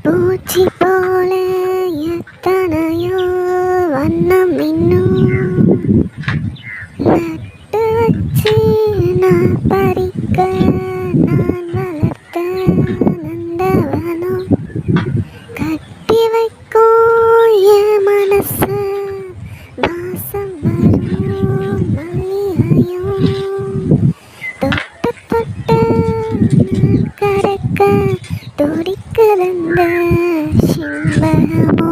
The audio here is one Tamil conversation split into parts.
பூச்சி போல எத்தனையோ வண்ணம் இன்னும் நட்டு வச்சு நான் பறிக்க நான் வளர்த்த நந்தவனம் கட்டி வைக்கும் என் மனச வாசம் வரும் மல்லிகையும் தொட்டு தொட்டு நான் கறக்க துடிக்கிறந்த சிம்பகமோ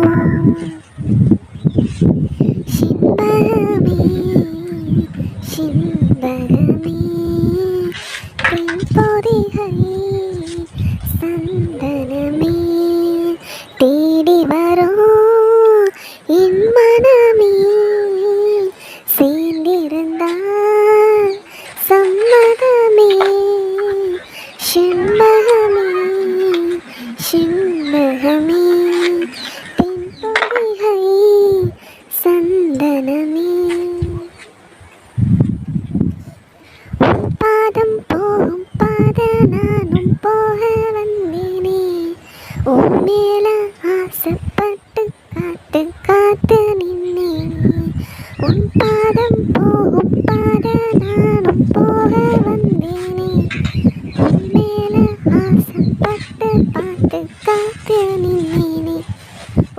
சிம்பகமே சிம்பகமே பொதிகை சந்தனமே தேடி வரும் என் மனமே சேர்ந்திருந்தால் சம்மதமே சிம்பகமே சிம்பகமே தென்பொதிகை சந்தனமே பாதம் போகும் பாத நானும் போக வந்தேனே உன் மேல ஆசைப்பட்டு காத்து காத்து நின்னேனே உன் பாதம் போகும் பாத நானும் போக வந்தேனே உன் மேல ஆசைப்பட்டு பார்த்து காத்து நின்னேனே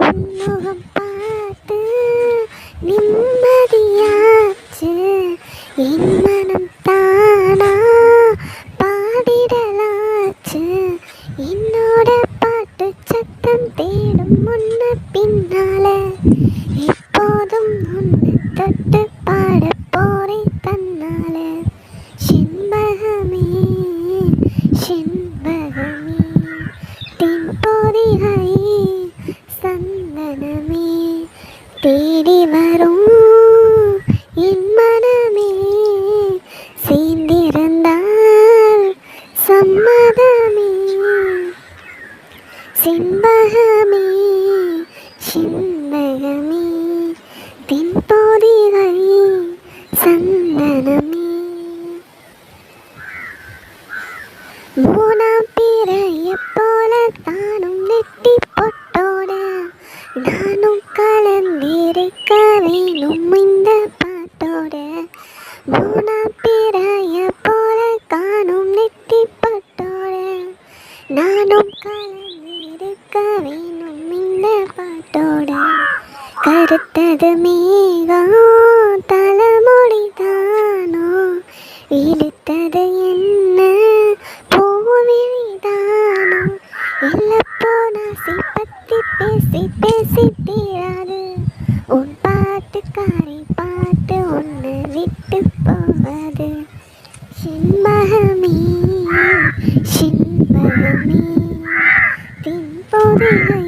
உன் முகம் பார்த்து நிம்மதியாச்சு என் மனம் தானா பாடிடலாச்சு என்னோட பாட்டு சத்தம் தேடும் முன்ன பின்னால எப்போதும் உன்னை தொட்டு பாட போறேன் தன்னால சிம்பகமே சிம்பகமே தென்பொதிகை சந்தனமே தேடி வரும் என் மனமே சேர்ந்திருந்தால் சம்மதமே சிம்பகமே சிம்பகமே தென்பொதிகை சந்தனமே மூணாம் பிறைய போல தானும் நெட்டி பொட்டோட நானும் கலந்திருக்க வேணும் இந்த பாட்டோட மூணாம் பிறைய போல காணும் நெட்டி பொட்டோட நானும் கலந்திருக்க வேணும் இந்த பாட்டோட கருத்தது மேகம் தலைமொழி தானோ இழுத்தது என்ன பூவிழிதானோ இல்லப்போ நாசி பத்தி பேசி பேசி தீராது உன் பாட்டுக்காரி பாட்டு ஒன்று விட்டு போகாது சிம்பகமே சிம்பகமே தென்பொதிகை